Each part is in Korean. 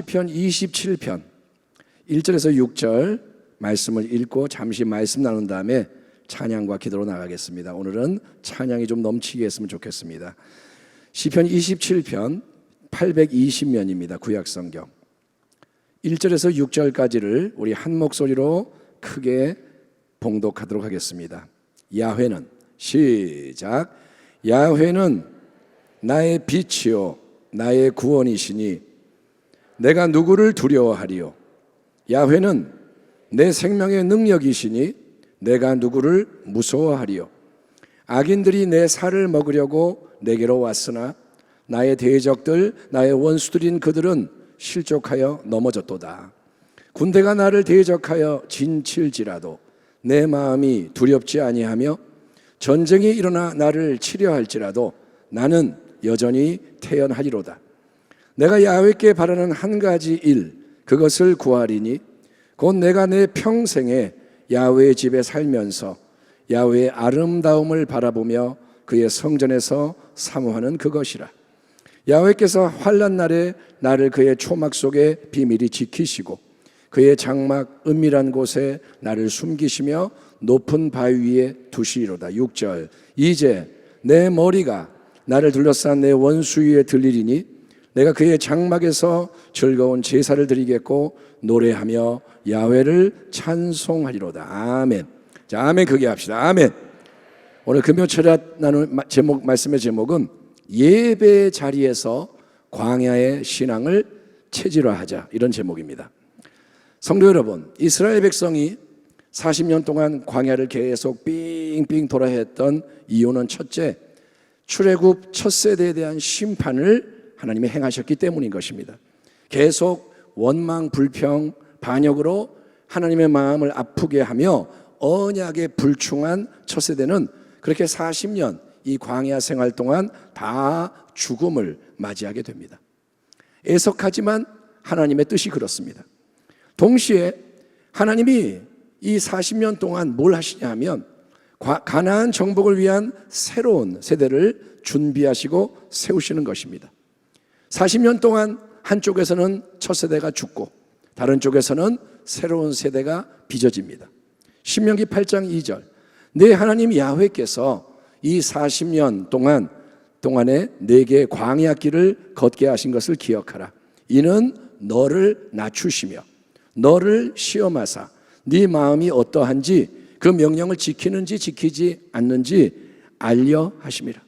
시편 27편 1절에서 6절 말씀을 읽고 잠시 말씀 나눈 다음에 찬양과 기도로 나가겠습니다. 오늘은 찬양이 좀 넘치게 했으면 좋겠습니다. 시편 27편 820면입니다. 구약성경 1절에서 6절까지를 우리 한 목소리로 크게 봉독하도록 하겠습니다. 야훼는, 시작. 야훼는 나의 빛이요 나의 구원이시니 내가 누구를 두려워하리요. 야훼는 내 생명의 능력이시니 내가 누구를 무서워하리요. 악인들이 내 살을 먹으려고 내게로 왔으나 나의 대적들, 나의 원수들인 그들은 실족하여 넘어졌도다. 군대가 나를 대적하여 진칠지라도 내 마음이 두렵지 아니하며 전쟁이 일어나 나를 치려할지라도 나는 여전히 태연하리로다. 내가 야훼께 바라는 한 가지 일, 그것을 구하리니 곧 내가 내 평생에 야훼의 집에 살면서 야훼의 아름다움을 바라보며 그의 성전에서 사모하는 그것이라. 야훼께서 환난 날에 나를 그의 초막 속에 비밀히 지키시고 그의 장막 은밀한 곳에 나를 숨기시며 높은 바위 위에 두시리로다. 6절. 이제 내 머리가 나를 둘러싼 내 원수 위에 들리리니 내가 그의 장막에서 즐거운 제사를 드리겠고 노래하며 야훼를 찬송하리로다. 아멘. 자, 아멘 크게 합시다. 아멘. 오늘 금요철야 나눌 말씀의 제목은 예배 자리에서 광야의 신앙을 체질화하자, 이런 제목입니다. 성도 여러분, 이스라엘 백성이 40년 동안 광야를 계속 삥삥 돌아야 했던 이유는 첫째, 출애굽 첫 세대에 대한 심판을 하나님이 행하셨기 때문인 것입니다. 계속 원망, 불평, 반역으로 하나님의 마음을 아프게 하며 언약에 불충한 첫 세대는 그렇게 40년 이 광야 생활 동안 다 죽음을 맞이하게 됩니다. 애석하지만 하나님의 뜻이 그렇습니다. 동시에 하나님이 이 40년 동안 뭘 하시냐 하면 가나안 정복을 위한 새로운 세대를 준비하시고 세우시는 것입니다. 40년 동안 한쪽에서는 첫 세대가 죽고 다른 쪽에서는 새로운 세대가 빚어집니다. 신명기 8장 2절. 내 하나님 야훼께서 이 40년 동안에 내게 광야 길을 걷게 하신 것을 기억하라. 이는 너를 낮추시며 너를 시험하사 네 마음이 어떠한지 그 명령을 지키는지 지키지 않는지 알려 하심이라.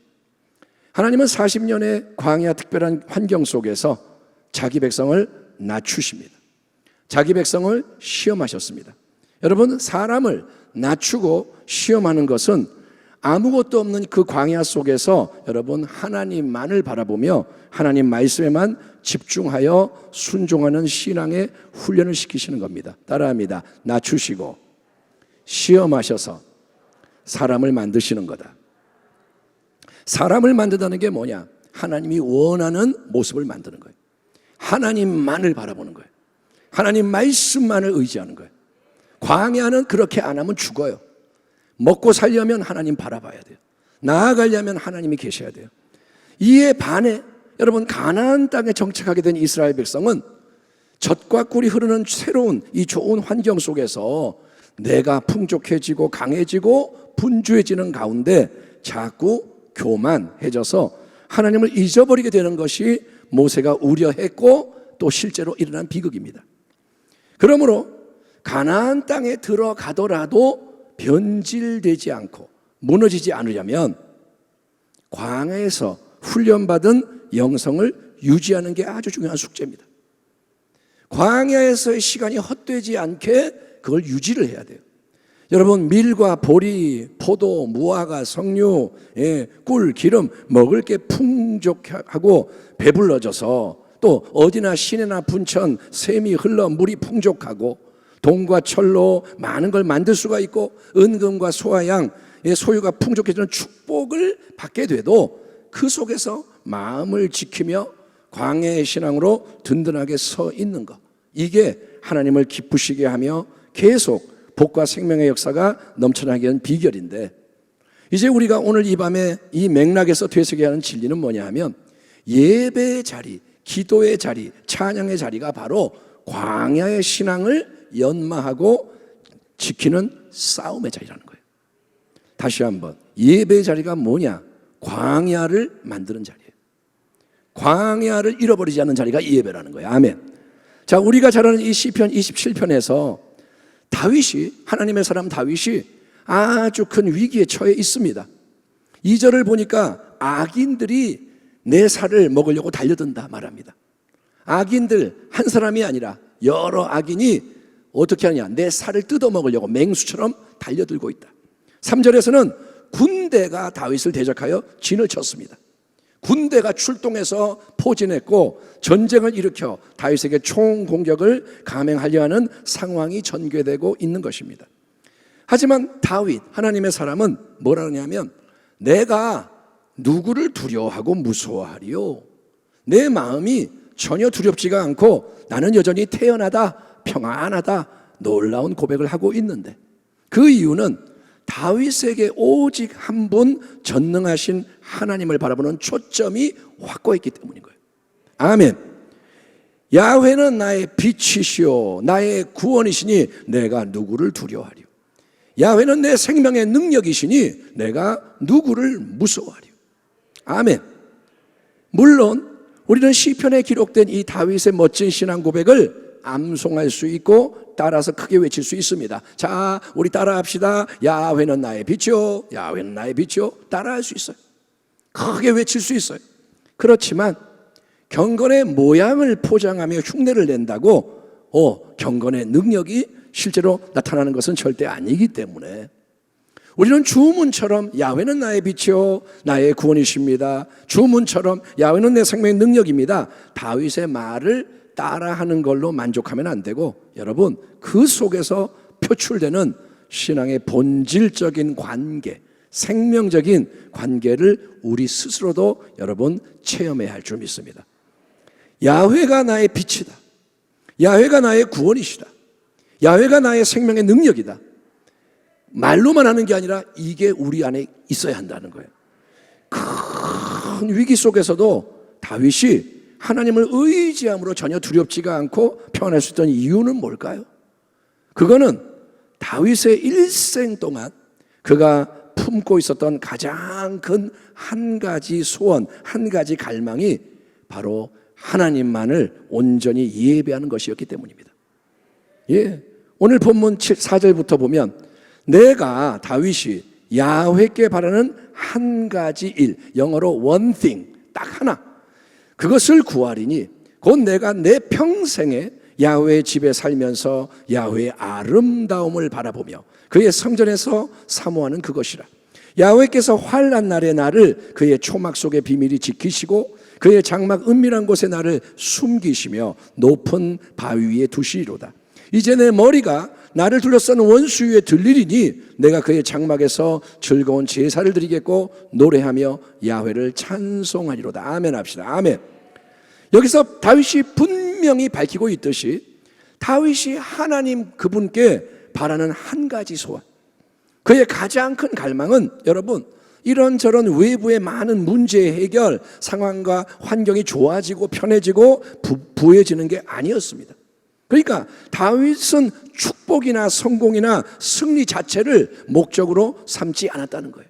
하나님은 40년의 광야 특별한 환경 속에서 자기 백성을 낮추십니다. 자기 백성을 시험하셨습니다. 여러분, 사람을 낮추고 시험하는 것은 아무것도 없는 그 광야 속에서 여러분 하나님만을 바라보며 하나님 말씀에만 집중하여 순종하는 신앙의 훈련을 시키시는 겁니다. 따라합니다. 낮추시고 시험하셔서 사람을 만드시는 거다. 사람을 만든다는 게 뭐냐? 하나님이 원하는 모습을 만드는 거예요. 하나님만을 바라보는 거예요. 하나님 말씀만을 의지하는 거예요. 광야는 그렇게 안 하면 죽어요. 먹고 살려면 하나님 바라봐야 돼요. 나아가려면 하나님이 계셔야 돼요. 이에 반해 여러분, 가나안 땅에 정착하게 된 이스라엘 백성은 젖과 꿀이 흐르는 새로운 이 좋은 환경 속에서 내가 풍족해지고 강해지고 분주해지는 가운데 자꾸 교만해져서 하나님을 잊어버리게 되는 것이 모세가 우려했고 또 실제로 일어난 비극입니다. 그러므로 가나안 땅에 들어가더라도 변질되지 않고 무너지지 않으려면 광야에서 훈련받은 영성을 유지하는 게 아주 중요한 숙제입니다. 광야에서의 시간이 헛되지 않게 그걸 유지를 해야 돼요. 여러분, 밀과 보리, 포도, 무화과, 석류, 꿀, 기름 먹을 게 풍족하고 배불러져서 또 어디나 시내나 분천 샘이 흘러 물이 풍족하고 동과 철로 많은 걸 만들 수가 있고 은금과 소화양 소유가 풍족해지는 축복을 받게 돼도 그 속에서 마음을 지키며 광야의 신앙으로 든든하게 서 있는 것, 이게 하나님을 기쁘시게 하며 계속 복과 생명의 역사가 넘쳐나게 하는 비결인데, 이제 우리가 오늘 이 밤에 이 맥락에서 되새겨야 하는 진리는 뭐냐 하면 예배의 자리, 기도의 자리, 찬양의 자리가 바로 광야의 신앙을 연마하고 지키는 싸움의 자리라는 거예요. 다시 한번, 예배의 자리가 뭐냐? 광야를 만드는 자리예요. 광야를 잃어버리지 않는 자리가 예배라는 거예요. 아멘. 자, 우리가 잘 아는 이 시편 27편에서 다윗이, 하나님의 사람 다윗이 아주 큰 위기에 처해 있습니다. 2절을 보니까 악인들이 내 살을 먹으려고 달려든다 말합니다. 악인들 한 사람이 아니라 여러 악인이 어떻게 하냐? 내 살을 뜯어먹으려고 맹수처럼 달려들고 있다. 3절에서는 군대가 다윗을 대적하여 진을 쳤습니다. 군대가 출동해서 포진했고 전쟁을 일으켜 다윗에게 총공격을 감행하려 하는 상황이 전개되고 있는 것입니다. 하지만 다윗, 하나님의 사람은 뭐라 하냐면, 내가 누구를 두려워하고 무서워하리요? 내 마음이 전혀 두렵지가 않고 나는 여전히 태연하다, 평안하다, 놀라운 고백을 하고 있는데, 그 이유는 다윗에게 오직 한 분 전능하신 하나님을 바라보는 초점이 확고했기 때문인 거예요. 아멘. 야훼는 나의 빛이시오, 나의 구원이시니 내가 누구를 두려워하리요? 야훼는 내 생명의 능력이시니 내가 누구를 무서워하리요? 아멘. 물론 우리는 시편에 기록된 이 다윗의 멋진 신앙 고백을 암송할 수 있고 따라서 크게 외칠 수 있습니다. 자, 우리 따라합시다. 야훼는 나의 빛이요, 야훼는 나의 빛이요. 따라할 수 있어요. 크게 외칠 수 있어요. 그렇지만 경건의 모양을 포장하며 흉내를 낸다고 경건의 능력이 실제로 나타나는 것은 절대 아니기 때문에 우리는 주문처럼 야훼는 나의 빛이요 나의 구원이십니다, 주문처럼 야훼는 내 생명의 능력입니다, 다윗의 말을 따라하는 걸로 만족하면 안 되고, 여러분, 그 속에서 표출되는 신앙의 본질적인 관계, 생명적인 관계를 우리 스스로도 여러분 체험해야 할 줄 믿습니다. 야훼가 나의 빛이다, 야훼가 나의 구원이시다, 야훼가 나의 생명의 능력이다, 말로만 하는 게 아니라 이게 우리 안에 있어야 한다는 거예요. 큰 위기 속에서도 다윗이 하나님을 의지함으로 전혀 두렵지가 않고 평안할 수 있던 이유는 뭘까요? 그거는 다윗의 일생 동안 그가 품고 있었던 가장 큰 한 가지 소원, 한 가지 갈망이 바로 하나님만을 온전히 예배하는 것이었기 때문입니다. 예, 오늘 본문 4절부터 보면 내가 다윗이 야훼께 바라는 한 가지 일, 영어로 one thing, 딱 하나, 그것을 구하리니 곧 내가 내 평생에 야훼의 집에 살면서 야훼의 아름다움을 바라보며 그의 성전에서 사모하는 그것이라. 야훼께서 환난 날의 나를 그의 초막 속의 비밀이 지키시고 그의 장막 은밀한 곳에 나를 숨기시며 높은 바위 위에 두시리로다. 이제 내 머리가 나를 둘러싸는 원수 위에 들리리니 내가 그의 장막에서 즐거운 제사를 드리겠고 노래하며 야훼를 찬송하리로다. 아멘 합시다. 아멘. 여기서 다윗이 분명히 밝히고 있듯이 다윗이 하나님 그분께 바라는 한 가지 소원, 그의 가장 큰 갈망은 여러분 이런저런 외부의 많은 문제 해결, 상황과 환경이 좋아지고 편해지고 부해지는 게 아니었습니다. 그러니까 다윗은 축복이나 성공이나 승리 자체를 목적으로 삼지 않았다는 거예요.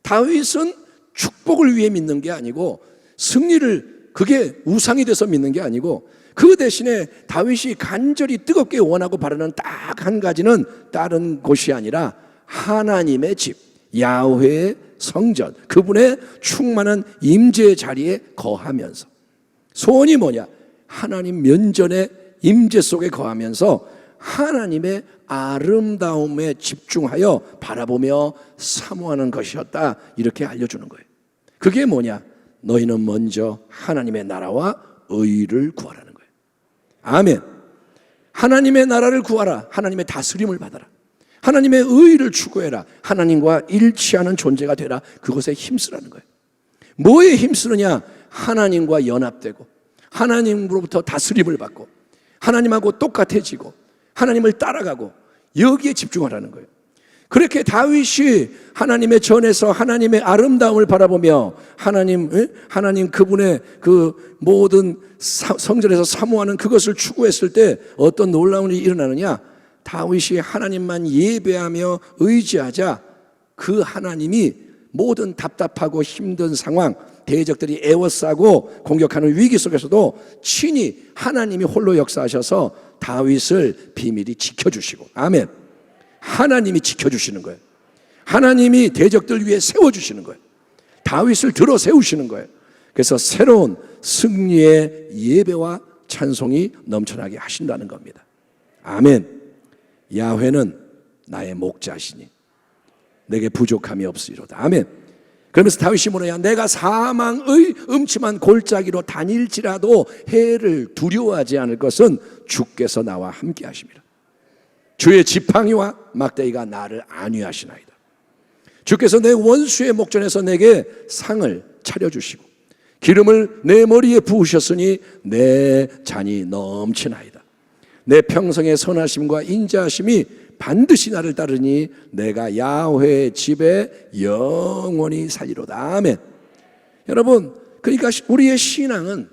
다윗은 축복을 위해 믿는 게 아니고 승리를 그게 우상이 돼서 믿는 게 아니고 그 대신에 다윗이 간절히 뜨겁게 원하고 바라는 딱 한 가지는 다른 곳이 아니라 하나님의 집, 야훼의 성전, 그분의 충만한 임재의 자리에 거하면서, 소원이 뭐냐? 하나님 면전의 임재 속에 거하면서 하나님의 아름다움에 집중하여 바라보며 사모하는 것이었다, 이렇게 알려주는 거예요. 그게 뭐냐? 너희는 먼저 하나님의 나라와 의를 구하라는 거예요. 아멘. 하나님의 나라를 구하라. 하나님의 다스림을 받아라. 하나님의 의를 추구해라. 하나님과 일치하는 존재가 되라. 그것에 힘쓰라는 거예요. 뭐에 힘쓰느냐? 하나님과 연합되고 하나님으로부터 다스림을 받고 하나님하고 똑같아지고 하나님을 따라가고 여기에 집중하라는 거예요. 그렇게 다윗이 하나님의 전에서 하나님의 아름다움을 바라보며 하나님 그분의 그 모든 성전에서 사모하는 그것을 추구했을 때 어떤 놀라운 일이 일어나느냐? 다윗이 하나님만 예배하며 의지하자 그 하나님이 모든 답답하고 힘든 상황, 대적들이 애워싸고 공격하는 위기 속에서도 친히 하나님이 홀로 역사하셔서 다윗을 비밀히 지켜주시고, 아멘. 하나님이 지켜주시는 거예요. 하나님이 대적들 위에 세워주시는 거예요. 다윗을 들어 세우시는 거예요. 그래서 새로운 승리의 예배와 찬송이 넘쳐나게 하신다는 겁니다. 아멘. 야훼는 나의 목자시니 내게 부족함이 없으리로다. 아멘. 그러면서 다윗이 뭐냐? 내가 사망의 음침한 골짜기로 다닐지라도 해를 두려워하지 않을 것은 주께서 나와 함께 하심이라. 주의 지팡이와 막대기가 나를 안위하시나이다. 주께서 내 원수의 목전에서 내게 상을 차려주시고 기름을 내 머리에 부으셨으니 내 잔이 넘치나이다. 내 평생의 선하심과 인자하심이 반드시 나를 따르니 내가 야훼의 집에 영원히 살리로다. 아멘. 여러분, 그러니까 우리의 신앙은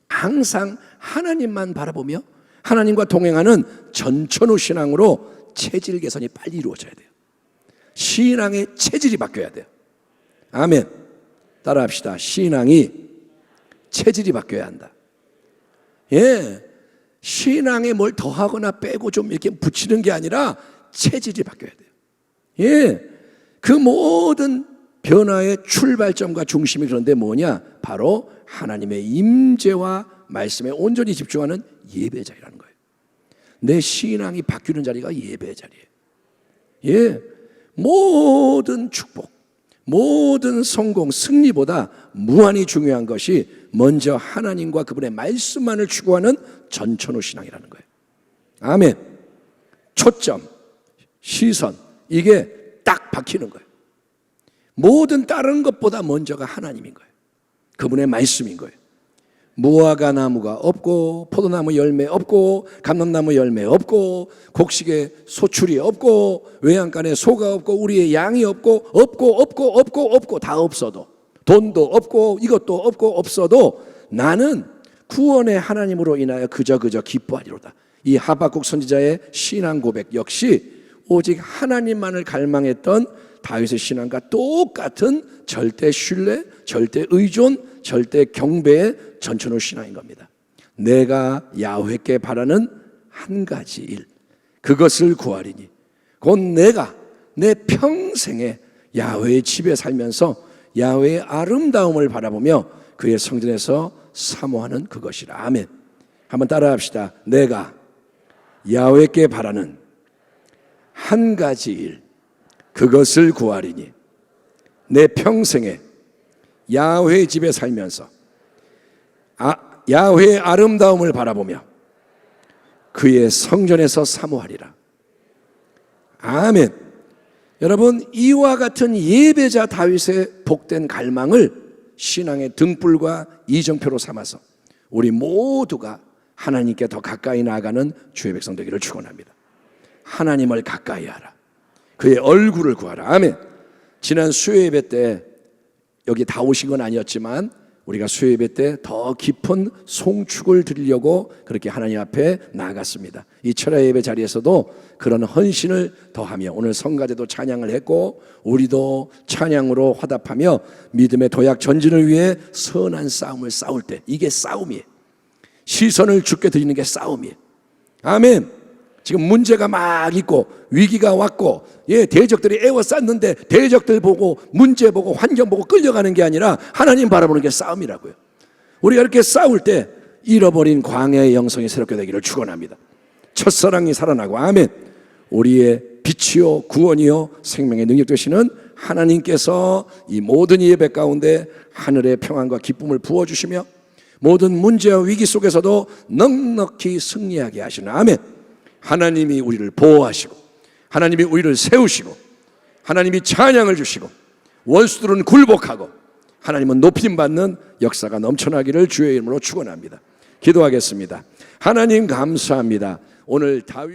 항상 하나님만 바라보며 하나님과 동행하는 전천후 신앙으로 체질 개선이 빨리 이루어져야 돼요. 신앙의 체질이 바뀌어야 돼요. 아멘. 따라합시다. 신앙이 체질이 바뀌어야 한다. 예, 신앙에 뭘 더하거나 빼고 좀 이렇게 붙이는 게 아니라 체질이 바뀌어야 돼요. 예, 그 모든 변화의 출발점과 중심이 그런데 뭐냐? 바로 하나님의 임재와 말씀에 온전히 집중하는 예배 자리라는 거예요. 내 신앙이 바뀌는 자리가 예배 자리예요. 예, 모든 축복, 모든 성공, 승리보다 무한히 중요한 것이 먼저 하나님과 그분의 말씀만을 추구하는 전천후 신앙이라는 거예요. 아멘. 초점, 시선, 이게 딱 박히는 거예요. 모든 다른 것보다 먼저가 하나님인 거예요. 그분의 말씀인 거예요. 무화과 나무가 없고 포도나무 열매 없고 감람나무 열매 없고 곡식에 소출이 없고 외양간에 소가 없고 우리의 양이 없고 다 없어도, 돈도 없고 이것도 없고 없어도 나는 구원의 하나님으로 인하여 그저 기뻐하리로다. 이 하박국 선지자의 신앙 고백 역시 오직 하나님만을 갈망했던 다윗의 신앙과 똑같은 절대 신뢰, 절대 의존, 절대 경배의 전천후 신앙인 겁니다. 내가 야훼께 바라는 한 가지 일, 그것을 구하리니 곧 내가 내 평생에 야훼의 집에 살면서 야훼의 아름다움을 바라보며 그의 성전에서 사모하는 그것이라. 아멘. 한번 따라합시다. 내가 야훼께 바라는 한 가지 일, 그것을 구하리니 내 평생에 야훼의 집에 살면서 야훼의 아름다움을 바라보며 그의 성전에서 사모하리라. 아멘. 여러분, 이와 같은 예배자 다윗의 복된 갈망을 신앙의 등불과 이정표로 삼아서 우리 모두가 하나님께 더 가까이 나아가는 주의 백성 되기를 축원합니다. 하나님을 가까이 하라. 그의 얼굴을 구하라. 아멘. 지난 수요예배 때 여기 다 오신 건 아니었지만 우리가 수요예배 때 더 깊은 송축을 드리려고 그렇게 하나님 앞에 나아갔습니다. 이 철야 예배 자리에서도 그런 헌신을 더하며 오늘 성가대도 찬양을 했고 우리도 찬양으로 화답하며 믿음의 도약 전진을 위해 선한 싸움을 싸울 때, 이게 싸움이에요. 시선을 주께 드리는 게 싸움이에요. 아멘. 지금 문제가 막 있고 위기가 왔고 대적들이 애워쌌는데 대적들 보고 문제 보고 환경 보고 끌려가는 게 아니라 하나님 바라보는 게 싸움이라고요. 우리가 이렇게 싸울 때 잃어버린 광야의 영성이 새롭게 되기를 축원합니다. 첫사랑이 살아나고, 아멘. 우리의 빛이요 구원이요 생명의 능력 되시는 하나님께서 이 모든 예배 가운데 하늘의 평안과 기쁨을 부어주시며 모든 문제와 위기 속에서도 넉넉히 승리하게 하시는, 아멘. 하나님이 우리를 보호하시고 하나님이 우리를 세우시고 하나님이 찬양을 주시고 원수들은 굴복하고 하나님은 높임받는 역사가 넘쳐나기를 주의 이름으로 축원합니다. 기도하겠습니다. 하나님 감사합니다. 오늘 다윗